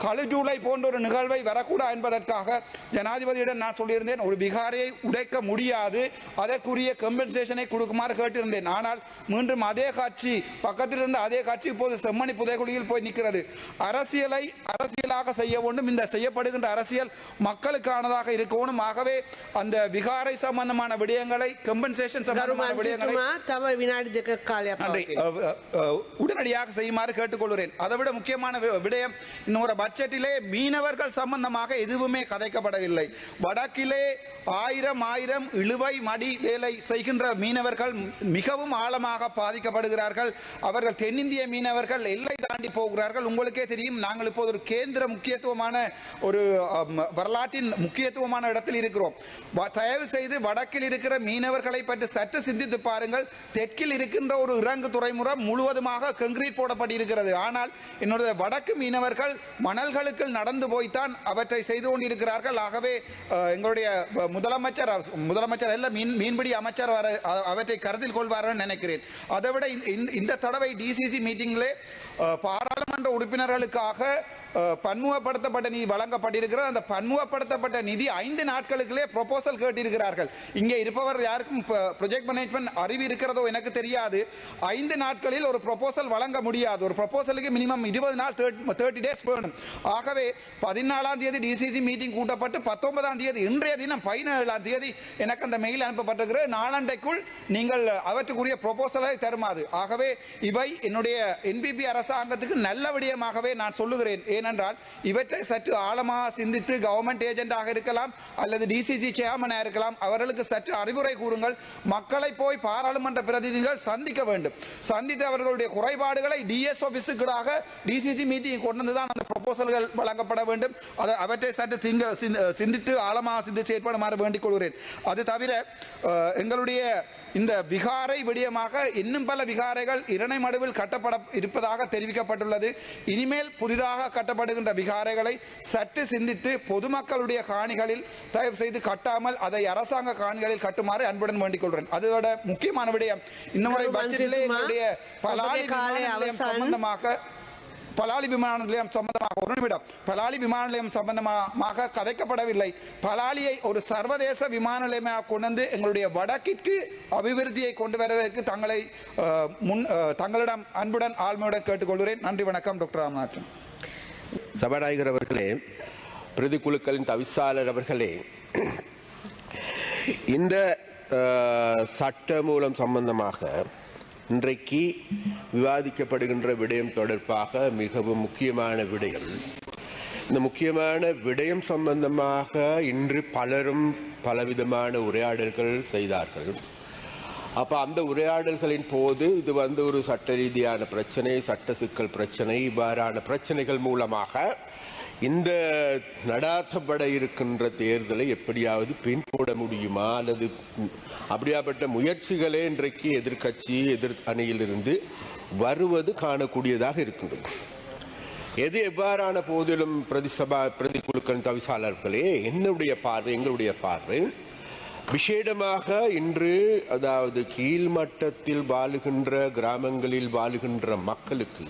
கழுஜூலை போன்ற ஒரு நிகழ்வை வரக்கூடாது என்பதற்காக ஜனாதிபதியிடம் நான் சொல்லியிருந்தேன், ஒரு விகாரையை உடைக்க முடியாது, அதற்குரிய கம்பன்சேஷனை கொடுக்குமாறு கேட்டிருந்தேன். ஆனால் மீண்டும் அதே காட்சி, பக்கத்தில் இருந்த அதே காட்சி இப்போது செம்மணி புதைகுழியில் போய் நிற்கிறது. அரசியலாக செய்ய வேண்டும். இந்த செய்யப்படுகின்ற அரசியல் மக்களுக்கானதாக இருக்கணும். ஆகவே அந்த விகாரை சம்பந்தமான விடயங்களை, கம்பன்சேஷன் சம்பந்தமான விடயங்களை உடனடியாக செய்யுமாறு கேட்டுக்கொள்கிறேன். அதைவிட முக்கியமான விடயம், இன்னொரு பட்ஜெட்டிலே மீனவர்கள் சம்பந்தமாக எதுவுமே கதைக்கப்படவில்லை. வடக்கிலே ஆயிரம் இழுவை மடி வேலை செய்கின்ற மீனவர்கள் மிகவும் ஆழமாக பாதிக்கப்படுகிறார்கள். அவர்கள் தென்னிந்திய மீனவர்கள் எல்லை தாண்டி போகிறார்கள். உங்களுக்கே தெரியும், நாங்கள் இப்போது ஒரு கேந்திர முக்கியத்துவமான ஒரு வரலாற்றின் முக்கியத்துவமான இடத்தில் இருக்கிறோம். தயவு செய்து வடக்கில் இருக்கிற மீனவர்களை பற்றி சற்று சிந்தித்து பாருங்கள். தெற்கில் இருக்கின்ற ஒரு இறங்கு துறைமுகம் முழுவதுமாக கங்கிரீட் போடப்பட்டிருக்கிறது. ஆனால் என்னுடைய வடக்கு மீனவர்கள் மணல்களுக்கு நடந்து போய்த்தான் அவற்றை செய்து கொண்டிருக்கிறார்கள். ஆகவே எங்களுடைய முதலமைச்சர் அல்ல, மீன்பிடி அமைச்சர் அவற்றை கருத்தில் கொள்வார்கள் நினைக்கிறேன். அதைவிட இந்த தடவை டிசிசி மீட்டிங்கிலே பாராளுமன்ற உறுப்பினர்களுக்காக பன்முகப்படுத்தப்பட்ட நிதி வழங்கப்பட்டிருக்கிறது. அந்த பன்முகப்படுத்தப்பட்ட நிதி 5 நாட்களுக்குள்ளே ப்ரொபோசல் கேட்டிருக்கிறார்கள். இங்கே இருப்பவர் யாருக்கும் ப்ரொஜெக்ட் மேனேஜ்மெண்ட் அறிவு இருக்கிறதோ எனக்கு தெரியாது. 5 நாட்களில் ஒரு ப்ரொபோசல் வழங்க முடியாது. ஒரு ப்ரொபோசலுக்கு மினிமம் 20 நாள் 30 டேஸ் வேணும். ஆகவே 14ஆம் தேதி டிசிசி மீட்டிங் கூட்டப்பட்டு 19ஆம் தேதி, இன்றைய தினம் 17ஆம் தேதி எனக்கு அந்த மெயில் அனுப்பப்பட்டிருக்கிறது. நாளண்டைக்குள் நீங்கள் அவற்றுக்குரிய ப்ரொபோசலை தருமாறு. ஆகவே இவை என்னுடைய என்பிபி அரசாங்கத்துக்கு நல்ல விடயமாகவே நான் சொல்லுகிறேன். ஏனென்றால் இவற்றை சற்று ஆழமாக சிந்தித்து கவர்மெண்ட் ஏஜென்டாக இருக்கலாம் அல்லது டிசிசி சேர்மனாக இருக்கலாம், அவர்களுக்கு சற்று அறிவுரை கூறுங்கள். மக்களை போய் பாராளுமன்ற பிரதிநிதிகள் சந்திக்க வேண்டும். சந்தித்து அவர்களுடைய குறைபாடுகளை டிஎஸ் ஆபீஸுக்காக டிசிசி மீட்டிங் கொண்டு வந்துதான் அந்த ப்ரொபோசல்கள் வழங்கப்பட வேண்டும். அவற்றை சற்று சிந்தித்து ஆழமாக சிந்தித்து செயற்படுமாறு வேண்டிக் கொள்கிறேன். அது தவிர எங்களுடைய இந்த விகாரை விடயமாக இன்னும் பல விகாரைகள் இரணைமடுவில் கட்டப்பட இருப்பதாக தெரிவிக்கப்பட்டுள்ளது. இனிமேல் புதிதாக கட்டப்படுகின்ற விகாரைகளை சற்று சிந்தித்து பொதுமக்களுடைய காணிகளில் தயவு செய்து கட்டாமல் அதை அரசாங்க காணிகளில் கட்டுமாறு அன்புடன் வேண்டிக் கொள்கிறேன். அதோட முக்கியமான விடயம், இந்த முறை பட்ஜெட்டிலே எங்களுடைய பலாலி விமான நிலையம் சம்பந்தமாக கதைக்கப்படவில்லை. பலாலியை ஒரு சர்வதேச விமான நிலையமாக கொண்டு எங்களுடைய வடக்கிற்கு அபிவிருத்தியை கொண்டு வருவதற்கு தங்களிடம் அன்புடன் ஆழ்மையுடன் கேட்டுக்கொள்கிறேன். நன்றி, வணக்கம். டாக்டர் ராமநாதன். சபாநாயகர் அவர்களே, பிரதிக்குழுக்களின் தவிசாளர் அவர்களே, இந்த சட்டமூலம் சம்பந்தமாக இன்றைக்கு விவாதிக்கப்படுகின்ற விடயம் தொடர்பாக மிகவும் முக்கியமான விடயம். இந்த முக்கியமான விடயம் சம்பந்தமாக இன்று பலரும் பலவிதமான உரையாடல்கள் செய்தார்கள். அப்போ அந்த உரையாடல்களின் போது இது ஒரு சட்ட ரீதியான பிரச்சனை, சட்ட சிக்கல் பிரச்சனை, இவ்வாறான பிரச்சனைகள் மூலமாக இந்த நடாத்தப்பட இருக்கின்ற தேர்தலை எப்படியாவது பின்போட முடியுமா அல்லது அப்படியாப்பட்ட முயற்சிகளே இன்றைக்கு எதிர் அணியிலிருந்து வருவது காணக்கூடியதாக இருக்கின்றது. எது எவ்வாறான போதிலும் பிரதிக்குழுக்களின் தவிசாளர்களே, எங்களுடைய பார்வை விசேடமாக இன்று, அதாவது கீழ்மட்டத்தில் வாழுகின்ற கிராமங்களில் வாழுகின்ற மக்களுக்கு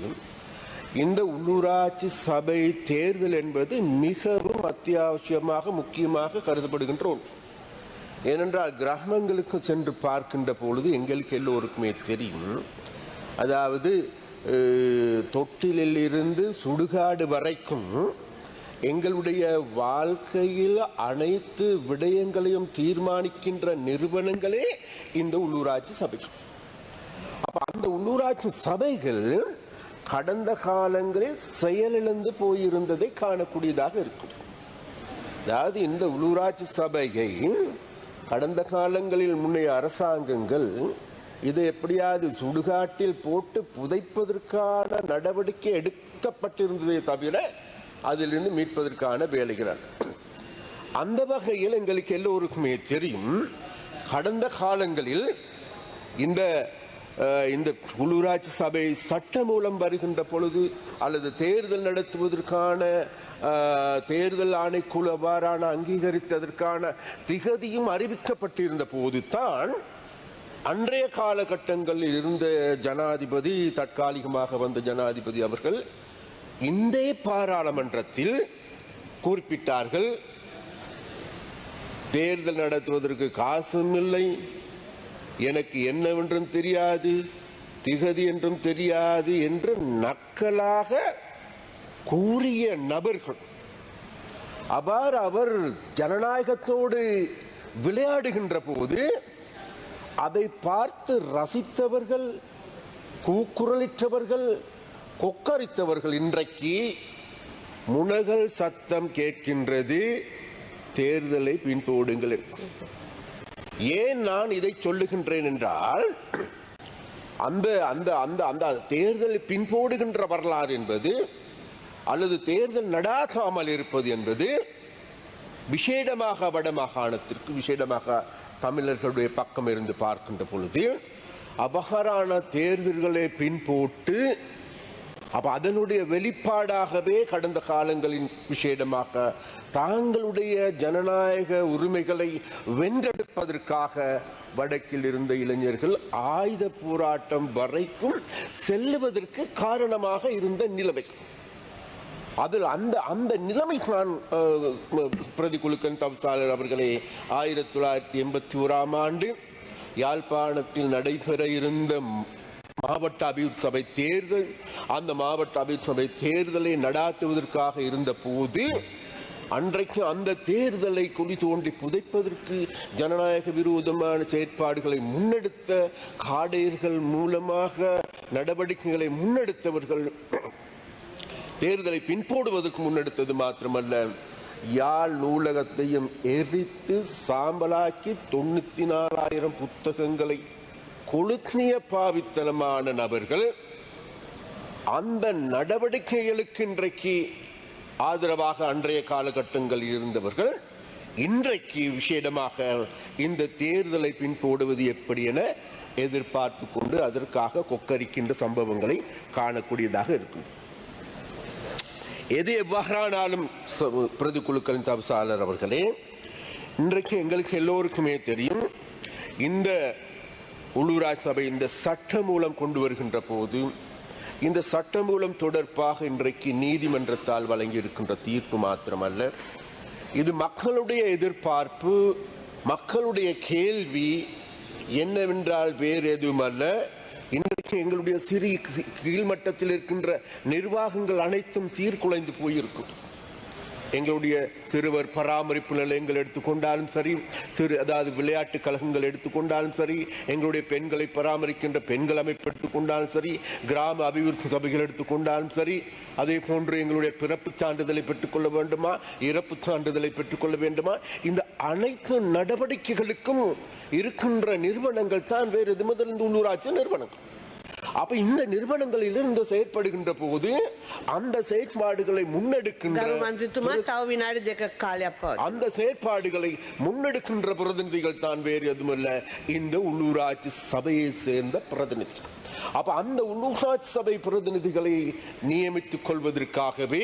இந்த உள்ளூராட்சி சபை தேர்தல் என்பது மிகவும் அத்தியாவசியமாக முக்கியமாக கருதப்படுகின்ற ஒன்று. ஏனென்றால் கிராமங்களுக்கு சென்று பார்க்கின்ற பொழுது எங்களுக்கு எல்லோருக்குமே தெரியும், அதாவது தொட்டிலில் இருந்து சுடுகாடு வரைக்கும் எங்களுடைய வாழ்க்கையில் அனைத்து விடயங்களையும் தீர்மானிக்கின்ற நிறுவனங்களே இந்த உள்ளூராட்சி சபைகள். அப்ப அந்த உள்ளூராட்சி சபைகள் கடந்த காலங்களில் செயலிழந்து போயிருந்ததை காணக்கூடியதாக இருக்கும். அதாவது இந்த உள்ளூராட்சி சபையை கடந்த காலங்களில் முன்னைய அரசாங்கங்கள் இதை எப்படியாவது சுடுகாட்டில் போட்டு புதைப்பதற்கான நடவடிக்கை எடுக்கப்பட்டிருந்ததை தவிர அதிலிருந்து மீட்பதற்கான வேலைகள். அந்த வகையில் எங்களுக்கு எல்லோருக்குமே தெரியும், கடந்த காலங்களில் இந்த இந்த உள்ளூராட்சி சபை சட்ட மூலம் வருகின்ற பொழுது அல்லது தேர்தல் நடத்துவதற்கான தேர்தல் ஆணைக்குழு அவ்வாறான அங்கீகரித்ததற்கான திகதியும் அறிவிக்கப்பட்டிருந்த போதுதான் அன்றைய காலகட்டங்களில் இருந்த ஜனாதிபதி, தற்காலிகமாக வந்த ஜனாதிபதி அவர்கள் இந்த பாராளுமன்றத்தில் குறிப்பிட்டார்கள், தேர்தல் நடத்துவதற்கு காசும் இல்லை, எனக்கு என்னவென்றும் தெரியாது, திகதி என்றும் தெரியாது என்று நக்கலாக கூறிய நபர்கள். அவ்வாறு அவர் ஜனநாயகத்தோடு விளையாடுகின்ற போது அதை பார்த்து ரசித்தவர்கள், கூக்குரலிட்டவர்கள், கொக்கரித்தவர்கள் இன்றைக்கு முனகல் சத்தம் கேட்கின்றது, தேர்தலை பின்போடுங்கள். ஏன் நான் இதை சொல்லுகின்றேன் என்றால், அந்த அந்த அந்த அந்த தேர்தலை பின்போடுகின்ற வரலாறு என்பது அல்லது தேர்தல் நடாத்தாமல் இருப்பது என்பது விசேடமாக வடமாகாணத்திற்கு, விசேடமாக தமிழர்களுடைய பக்கம் இருந்து பார்க்கின்ற பொழுது அபகரான தேர்தல்களை பின்போட்டு அதனுடைய வெளிப்பாடாகவே கடந்த காலங்களின் விசேடமாக தாங்களுடைய ஜனநாயக உரிமைகளை வென்றெடுப்பதற்காக வடக்கில் இருந்த இளைஞர்கள் ஆயுத போராட்டம் வரைக்கும் செல்லுவதற்கு காரணமாக இருந்த நிலைமை. அதில் அந்த அந்த நிலைமை தான் பிரதிகுலுக்கன் தவிசாளர் அவர்களே 1981ஆம் ஆண்டு யாழ்ப்பாணத்தில் நடைபெற இருந்த மாவட்ட அபிவிருத்தி சபை தேர்தல், அந்த மாவட்ட அபிவிருத்தி சபை தேர்தலை நடாத்துவதற்காக இருந்த போது அன்றைக்கு அந்த தேர்தலை குழி தோண்டி புதைப்பதற்கு ஜனநாயக விரோதமான செயற்பாடுகளை முன்னெடுத்த காடையர்கள் மூலமாக நடவடிக்கைகளை முன்னெடுத்தவர்கள் தேர்தலை பின்போடுவதற்கு முன்னெடுத்தது மாத்திரமல்ல, யாழ் நூலகத்தையும் எரித்து சாம்பலாக்கி 94,000 புத்தகங்களை கொளுத்திய பாவித்தனமான நபர்கள். அந்த நடவடிக்கைகளுக்கு இன்றைக்கு ஆதரவாக அன்றைய காலகட்டங்களில் இருந்தவர்கள் இன்றைக்கு விசேடமாக இந்த தேர்தலை பின்போடுவது எப்படி என எதிர்பார்த்து கொண்டு அதற்காக கொக்கரிக்கின்ற சம்பவங்களை காணக்கூடியதாக இருக்கும். எது எவ்வாறானாலும் பிரதிக்குழுக்களின் தவிசாளர் அவர்களே, இன்றைக்கு எங்களுக்கு எல்லோருக்குமே தெரியும், இந்த உள்ளூராட்சி சபை இந்த சட்ட மூலம் கொண்டு வருகின்ற போது இந்த சட்ட மூலம் தொடர்பாக இன்றைக்கு நீதிமன்றத்தால் வழங்கி இருக்கின்ற தீர்ப்பு மாத்திரமல்ல, இது மக்களுடைய எதிர்பார்ப்பு, மக்களுடைய கேள்வி என்னவென்றால் வேறு எதுவும் அல்ல. இன்றைக்கு எங்களுடைய சிறிய கீழ்மட்டத்தில் இருக்கின்ற நிர்வாகங்கள் அனைத்தும் சீர்குலைந்து போயிருக்கும். எங்களுடைய சிறுவர் பராமரிப்பு நிலையங்கள் எடுத்துக்கொண்டாலும் சரி, அதாவது விளையாட்டு கழகங்கள் எடுத்துக்கொண்டாலும் சரி, எங்களுடைய பெண்களை பராமரிக்கின்ற பெண்கள் அமைப்பு எடுத்துக்கொண்டாலும் சரி, கிராம அபிவிருத்தி சபைகள் எடுத்துக்கொண்டாலும் சரி, அதே போன்று எங்களுடைய பிறப்பு சான்றிதழை பெற்றுக்கொள்ள வேண்டுமா, இறப்பு சான்றிதழை பெற்றுக்கொள்ள வேண்டுமா, இந்த அனைத்து நடவடிக்கைகளுக்கும் இருக்கின்ற நிறுவனங்கள் தான் வேறு எதுவும் உள்ளூராட்சி நிறுவனங்கள். அப்ப இந்த நிறுவனங்களில் இருந்து செயற்படுகின்ற போது அந்த செயற்பாடுகளை முன்னெடுக்கின்ற அந்த செயற்பாடுகளை முன்னெடுக்கின்ற பிரதிநிதிகள் தான் வேறு எதுவுமல்ல, இந்த உள்ளூராட்சி சபையை சேர்ந்த பிரதிநிதிகள். அப்ப அந்த உள்ளூராட்சி சபை பிரதிநிதிகளை நியமித்துக் கொள்வதற்காகவே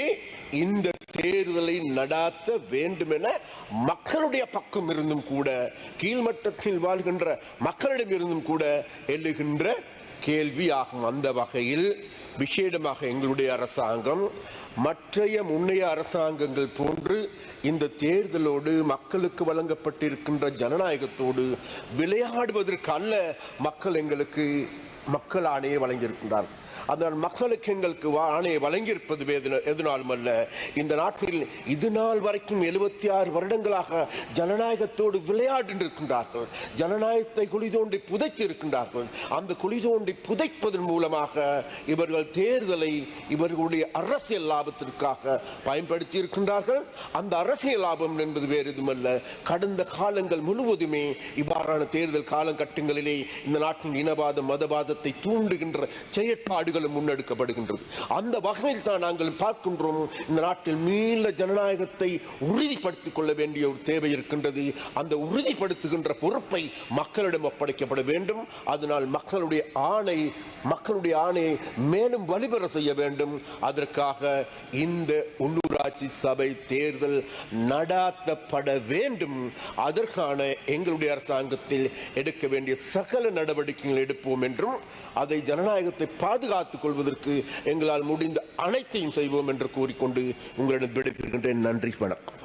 இந்த தேர்தலை நடாத்த வேண்டும் என மக்களுடைய பக்கம் இருந்தும் கூட, கீழ்மட்டத்தில் வாழ்கின்ற மக்களிடம் இருந்தும் கூட எழுகின்ற கேள்வியாகும். அந்த வகையில் விசேடமாக எங்களுடைய அரசாங்கம் மற்றைய முன்னைய அரசாங்கங்கள் போன்று இந்த தேர்தலோடு மக்களுக்கு வழங்கப்பட்டிருக்கின்ற ஜனநாயகத்தோடு விளையாடுவதற்கு அல்ல மக்கள் எங்களுக்கு மக்கள் ஆணையை வழங்கியிருக்கின்றார். அதனால் மக்களுக்கு எங்களுக்கு ஆணையை வழங்கியிருப்பது எதனாலும் அல்ல, இந்த நாட்டில் இது நாள் வரைக்கும் 76 வருடங்களாக ஜனநாயகத்தோடு விளையாடிருக்கின்றார்கள், ஜனநாயகத்தை குழி தோண்டி புதைத்து இருக்கின்றார்கள். அந்த குழி தோண்டி புதைப்பதன் மூலமாக இவர்கள் தேர்தலை இவர்களுடைய அரசியல் லாபத்திற்காக பயன்படுத்தி இருக்கின்றார்கள். அந்த அரசியல் லாபம் என்பது வேறு எதுவுமல்ல, கடந்த காலங்கள் முழுவதுமே இவ்வாறான தேர்தல் காலகட்டங்களிலே இந்த நாட்டின் இனவாத மதவாதத்தை தூண்டுகின்ற செயற்பாடுகள் செயற்பாடுகளும் முன்னெடுக்கப்படுகின்றது. அந்த வகையில் தான் நாங்கள் பார்க்கின்றோம், இந்த நாட்டில் மீள ஜனநாயகத்தை உறுதிப்படுத்திக் கொள்ள வேண்டிய ஒரு தேவை இருக்கின்றது. அந்த உறுதிப்படுத்துகின்ற பொறுப்பை மக்களிடம் ஒப்படைக்கப்பட வேண்டும். அதனால் மக்களுடைய ஆணையை மேலும் வலிபெற செய்ய வேண்டும். அதற்காக இந்த உள்ளூராட்சி சபை தேர்தல் நடாத்தப்பட வேண்டும். அதற்கான எங்களுடைய அரசாங்கத்தில் எடுக்க வேண்டிய சகல நடவடிக்கைகள் எடுப்போம் என்றும், அதை ஜனநாயகத்தை பாதுகாத்துக் கொள்வதற்கு எங்களால் முடிந்த அனைத்தையும் செய்வோம் என்று கூறிக்கொண்டு உங்களிடம் விடைபெறுகின்றேன். நன்றி, வணக்கம்.